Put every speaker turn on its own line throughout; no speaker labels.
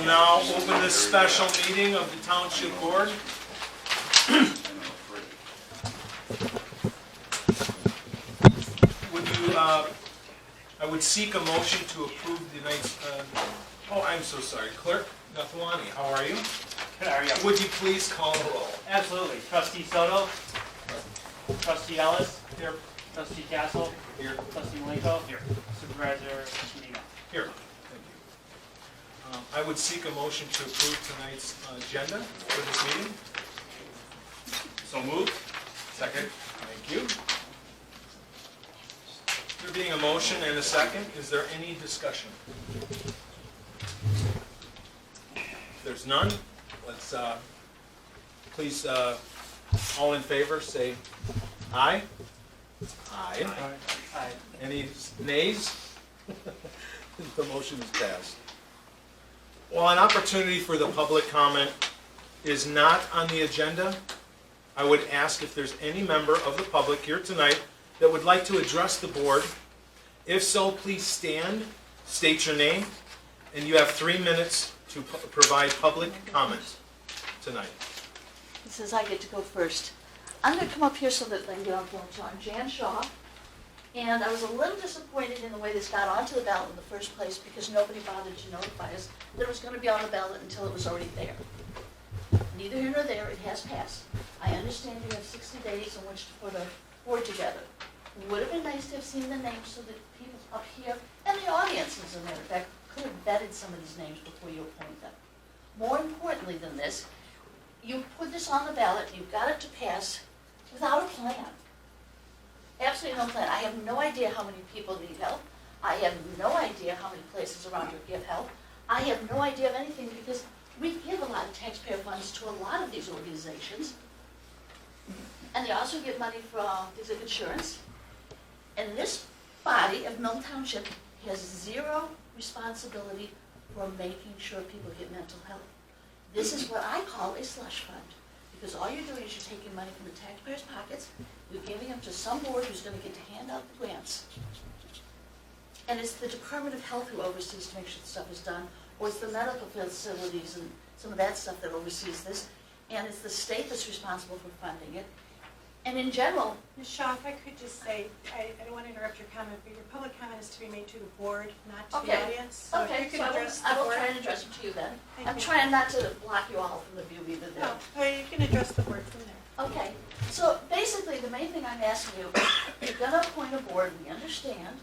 now open this special meeting of the Township Board. I would seek a motion to approve tonight's, I'm so sorry, Clerk Nathwani, how are you?
Good, how are you?
Would you please call the roll?
Absolutely. Trustee Soto? Trustee Ellis? Here. Trustee Castle?
Here.
Trustee Malenko? Here. Supervisor Medina?
Here. Thank you. I would seek a motion to approve tonight's agenda for this meeting.
So moved.
Second. Thank you. There being a motion and a second, is there any discussion? If there's none, let's please, all in favor, say aye. Aye.
Aye.
Any nays? The motion is passed. While an opportunity for the public comment is not on the agenda, I would ask if there's any member of the public here tonight that would like to address the board. If so, please stand, state your name, and you have 3 minutes to provide public comment tonight.
He says I get to go first. I'm going to come up here so that they don't go on. Jan Shaw. And I was a little disappointed in the way this got onto the ballot in the first place because nobody bothered to notify us that it was going to be on the ballot until it was already there. Neither here nor there, it has passed. I understand you have 60 days in which to put a board together. It would have been nice to have seen the names so that people up here, and the audience, as a matter of fact, could have vetted some of these names before you appoint them. More importantly than this, you put this on the ballot, you got it to pass without a plan. Absolutely no plan. I have no idea how many people need help. I have no idea how many places around here give help. I have no idea of anything because we give a lot of taxpayer funds to a lot of these organizations. And they also get money from things like insurance. And this body of Milton Township has zero responsibility for making sure people get mental health. This is what I call a slush fund. Because all you're doing is you're taking money from the taxpayers' pockets, you're giving them to some board who's going to get to hand out the grants. And it's the Department of Health who oversees to make sure the stuff is done, or it's the medical facilities and some of that stuff that oversees this, and it's the state that's responsible for funding it. And in general,
Ms. Shaw, if I could just say, I don't want to interrupt your comment, but your public comment is to be made to the board, not to the audience. So if
okay,
you
so
can address the
I will
board.
try and address it to you then.
Thank
I'm
you.
trying not to block you all from the view either there.
No, but you can address the board from there.
Okay, so basically the main thing I'm asking you, you're gonna appoint a board, we understand.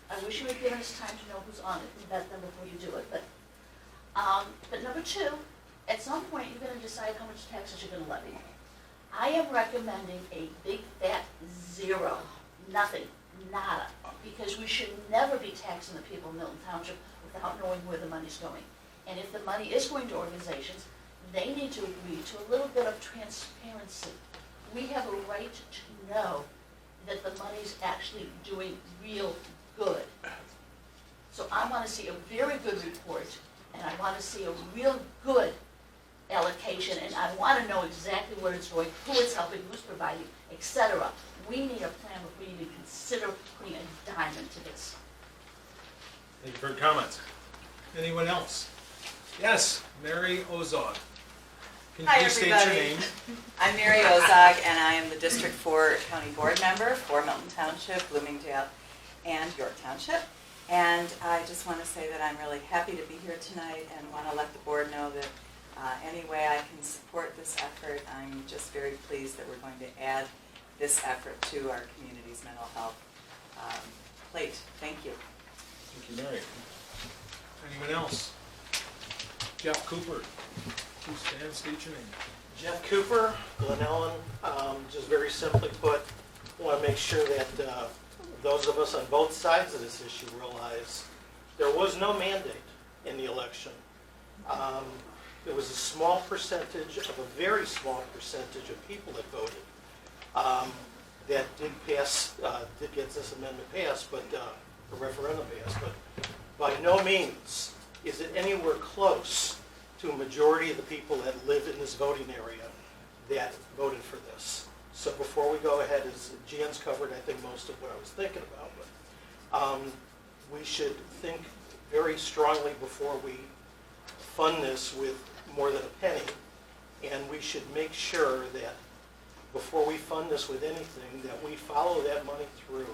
I wish you had given us time to know who's on it and vet them before you do it, but number two, at some point you're gonna decide how much taxes you're gonna levy. I am recommending a big fat zero, nothing, nada, because we should never be taxing the people of Milton Township without knowing where the money's going. And if the money is going to organizations, they need to agree to a little bit of transparency. We have a right to know that the money's actually doing real good. So I want to see a very good report, and I want to see a real good allocation, and I want to know exactly where it's going, who it's helping, who's providing, etc. We need a plan before we even consider putting a dime into this.
Thank you for your comments. Anyone else? Yes, Mary Ozog. Can you
Hi,
please state your
everybody.
name?
I'm Mary Ozog, and I am the District 4 County Board Member for Milton Township, Bloomingdale, and York Township. And I just want to say that I'm really happy to be here tonight and want to let the board know that any way I can support this effort, I'm just very pleased that we're going to add this effort to our community's mental health plate. Thank you.
Thank you, Mary. Anyone else? Jeff Cooper. Please stand, state your name.
Jeff Cooper, Glen Ellen. Just very simply put, want to make sure that those of us on both sides of this issue realize there was no mandate in the election. There was a small percentage of a very small percentage of people that voted that did pass, did get this amendment passed, but the referendum passed. But by no means is it anywhere close to a majority of the people that live in this voting area that voted for this. So before we go ahead, as Jan's covered, I think most of what I was thinking about, but we should think very strongly before we fund this with more than a penny, and we should make sure that before we fund this with anything, that we follow that money through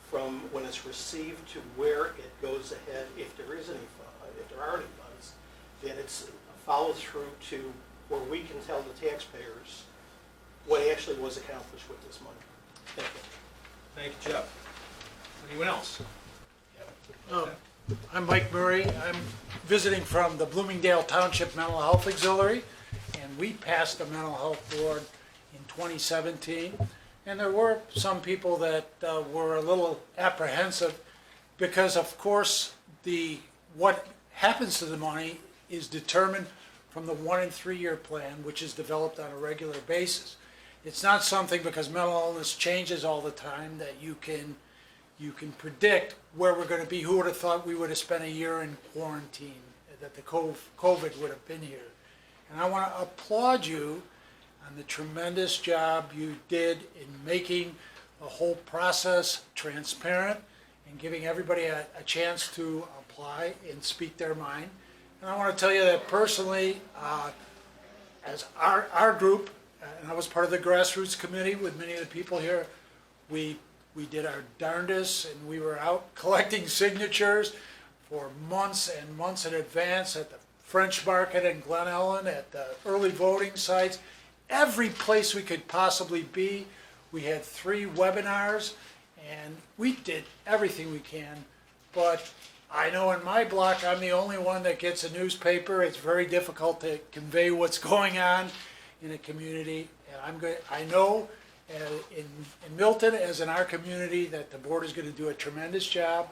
from when it's received to where it goes ahead, if there is any fund, if there are any funds, that it's followed through to where we can tell the taxpayers what actually was accomplished with this money. Thank you.
Thank you, Jeff. Anyone else?
I'm Mike Murray. I'm visiting from the Bloomingdale Township Mental Health Auxiliary, and we passed the Mental Health Board in 2017. And there were some people that were a little apprehensive because, of course, what happens to the money is determined from the 1 and 3 year plan, which is developed on a regular basis. It's not something, because mental illness changes all the time, that you can predict where we're going to be. Who would have thought we would have spent a year in quarantine, that the COVID would have been here? And I want to applaud you on the tremendous job you did in making the whole process transparent and giving everybody a chance to apply and speak their mind. And I want to tell you that personally, as our group, and I was part of the grassroots committee with many of the people here, we did our darndest, and we were out collecting signatures for months and months in advance at the French Market in Glen Ellen, at the early voting sites, every place we could possibly be. We had 3 webinars, and we did everything we can. But I know in my block, I'm the only one that gets a newspaper. It's very difficult to convey what's going on in a community. And I know in Milton, as in our community, that the board is going to do a tremendous job,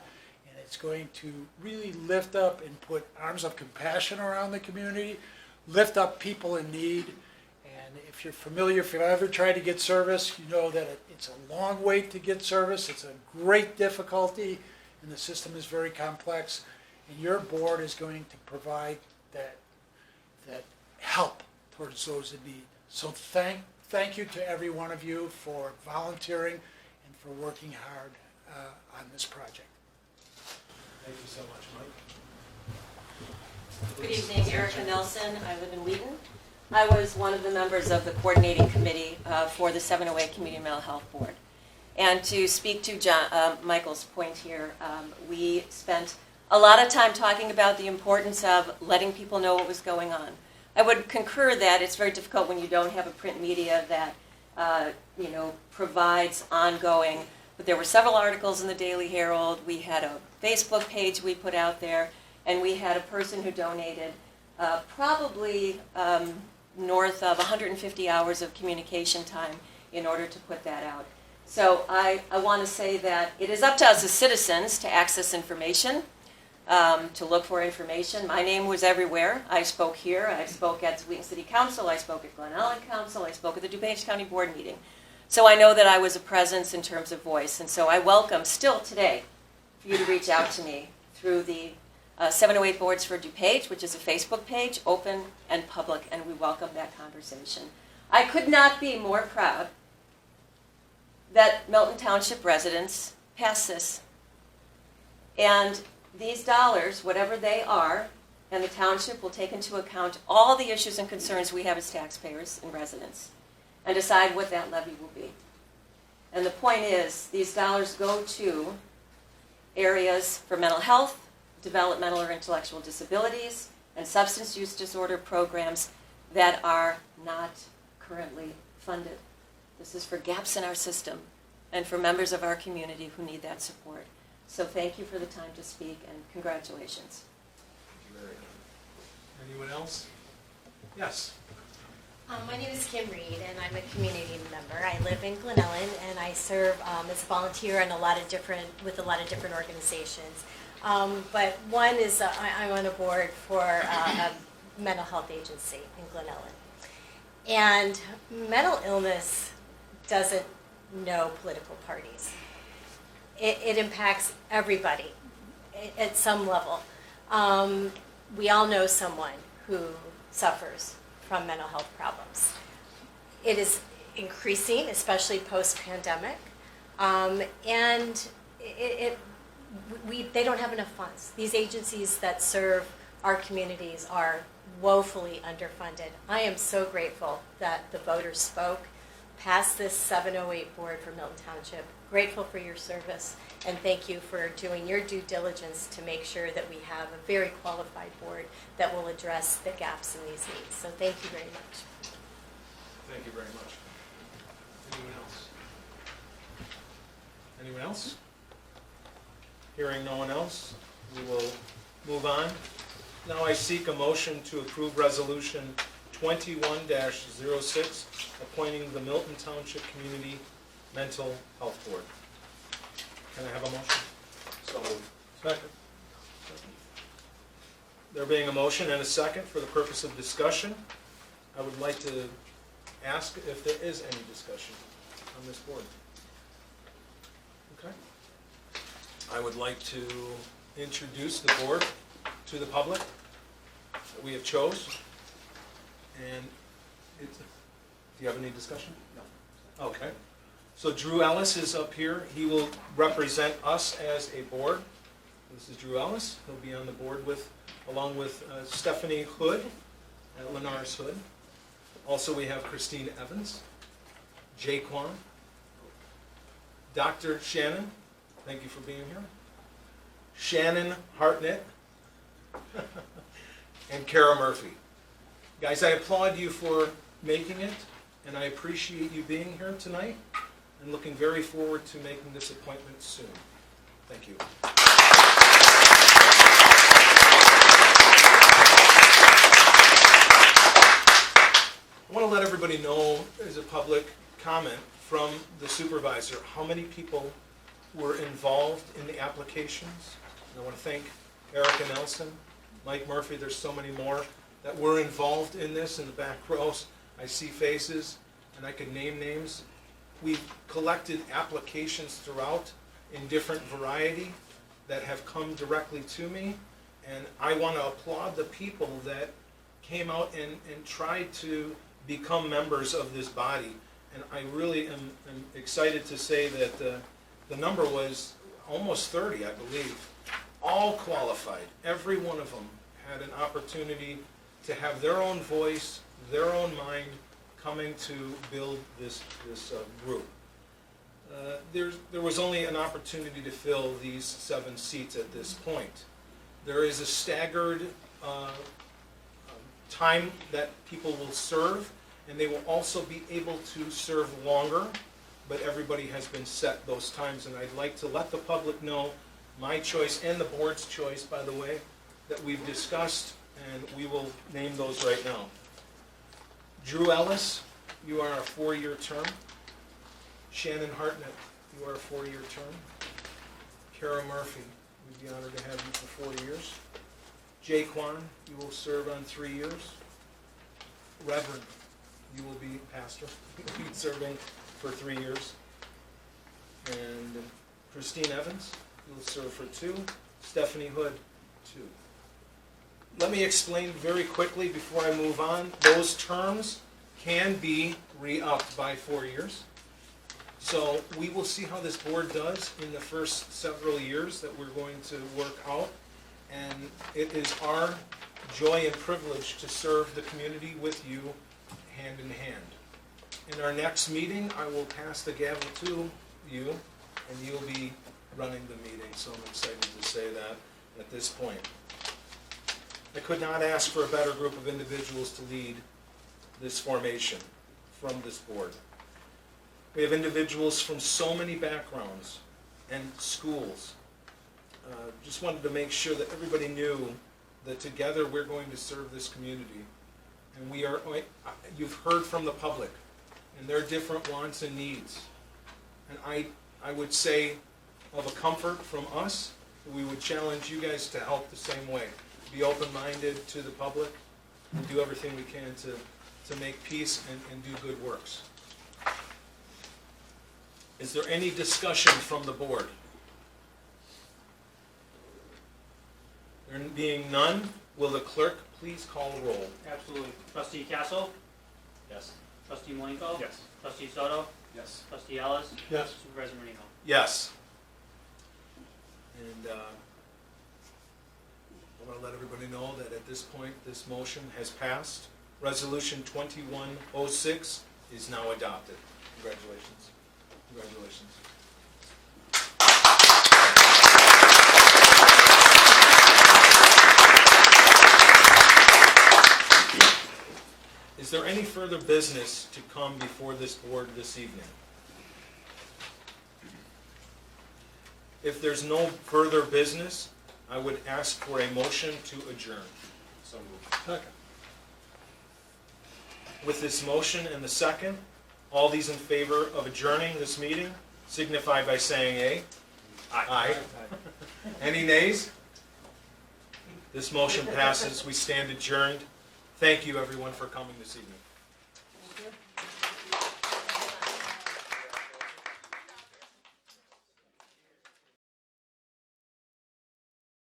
and it's going to really lift up and put arms of compassion around the community, lift up people in need. And if you're familiar, if you've ever tried to get service, you know that it's a long wait to get service. It's a great difficulty, and the system is very complex. And your board is going to provide that help towards those in need. So thank you to every one of you for volunteering and for working hard on this project.
Thank you so much, Mike.
Good evening, Erica Nelson. I live in Wheaton. I was one of the members of the coordinating committee for the 708 Community Mental Health Board. And to speak to Michael's point here, we spent a lot of time talking about the importance of letting people know what was going on. I would concur that it's very difficult when you don't have a print media that provides ongoing. But there were several articles in the Daily Herald. We had a Facebook page we put out there, and we had a person who donated probably north of 150 hours of communication time in order to put that out. So I want to say that it is up to us as citizens to access information, to look for information. My name was everywhere. I spoke here, I spoke at Wheaton City Council, I spoke at Glen Ellen Council, I spoke at the DuPage County Board meeting. So I know that I was a presence in terms of voice, and so I welcome still today for you to reach out to me through the 708 Boards for DuPage, which is a Facebook page, open and public, and we welcome that conversation. I could not be more proud that Milton Township residents passed this. And these dollars, whatever they are, and the township will take into account all the issues and concerns we have as taxpayers and residents and decide what that levy will be. And the point is, these dollars go to areas for mental health, developmental or intellectual disabilities, and substance use disorder programs that are not currently funded. This is for gaps in our system and for members of our community who need that support. So thank you for the time to speak, and congratulations.
Thank you very much. Anyone else? Yes.
My name is Kim Reed, and I'm a community member. I live in Glen Ellen, and I serve as a volunteer with a lot of different organizations. But one is I'm on a board for a mental health agency in Glen Ellen. And mental illness doesn't know political parties. It impacts everybody at some level. We all know someone who suffers from mental health problems. It is increasing, especially post-pandemic, and they don't have enough funds. These agencies that serve our communities are woefully underfunded. I am so grateful that the voters spoke, passed this 708 board for Milton Township. Grateful for your service, and thank you for doing your due diligence to make sure that we have a very qualified board that will address the gaps in these needs. So thank you very much.
Thank you very much. Anyone else? Anyone else? Hearing no one else, we will move on. Now I seek a motion to approve Resolution 21-06, appointing the Milton Township Community Mental Health Board. Can I have a motion? So moved. Second. There being a motion and a second for the purpose of discussion, I would like to ask if there is any discussion on this board. Okay. I would like to introduce the board to the public that we have chose. And it's, do you have any discussion? No. Okay. So Drew Ellis is up here. He will represent us as a board. This is Drew Ellis. He'll be on the board along with Stephanie Hood, Lenars Hood. Also we have Christine Evans, Jay Kwan, Dr. Shannon, thank you for being here, Shannon Hartnett, and Kara Murphy. Guys, I applaud you for making it, and I appreciate you being here tonight, and looking very forward to making this appointment soon. Thank you. I want to let everybody know, as a public comment from the supervisor, how many people were involved in the applications. And I want to thank Erica Nelson, Mike Murphy, there's so many more that were involved in this in the back rows. I see faces, and I could name names. We've collected applications throughout in different variety that have come directly to me, and I want to applaud the people that came out and tried to become members of this body. And I really am excited to say that the number was almost 30, I believe, all qualified. Every one of them had an opportunity to have their own voice, their own mind, coming to build this group. There was only an opportunity to fill these 7 seats at this point. There is a staggered time that people will serve, and they will also be able to serve longer, but everybody has been set those times, and I'd like to let the public know my choice and the board's choice, by the way, that we've discussed, and we will name those right now. Drew Ellis, you are a 4-year term. Shannon Hartnett, you are a 4-year term. Kara Murphy, we'd be honored to have you for 4 years. Jay Kwan, you will serve on 3 years. Reverend, you will be pastor. You will be serving for 3 years. And Christine Evans, you will serve for 2. Stephanie Hood, 2. Let me explain very quickly before I move on. Those terms can be re-upped by 4 years. So we will see how this board does in the first several years that we're going to work out. And it is our joy and privilege to serve the community with you hand in hand. In our next meeting, I will pass the gavel to you, and you'll be running the meeting. So I'm excited to say that at this point. I could not ask for a better group of individuals to lead this formation from this board. We have individuals from so many backgrounds and schools. Just wanted to make sure that everybody knew that together we're going to serve this community. And we are, you've heard from the public and their different wants and needs. And I would say, of a comfort from us, we would challenge you guys to help the same way. Be open-minded to the public and do everything we can to make peace and do good works. Is there any discussion from the board? There being none, will the clerk please call the roll?
Absolutely. Trustee Castle?
Yes.
Trustee Malenko?
Yes.
Trustee Soto?
Yes.
Trustee Ellis?
Yes.
Supervisor Marino?
Yes. And I want to let everybody know that at this point, this motion has passed. Resolution 2106 is now adopted. Congratulations. Congratulations. Is there any further business to come before this board this evening? If there's no further business, I would ask for a motion to adjourn. So moved.
Second.
With this motion and the second, all these in favor of adjourning this meeting signify by saying aye. Aye. Any nays? This motion passes. We stand adjourned. Thank you, everyone, for coming this evening.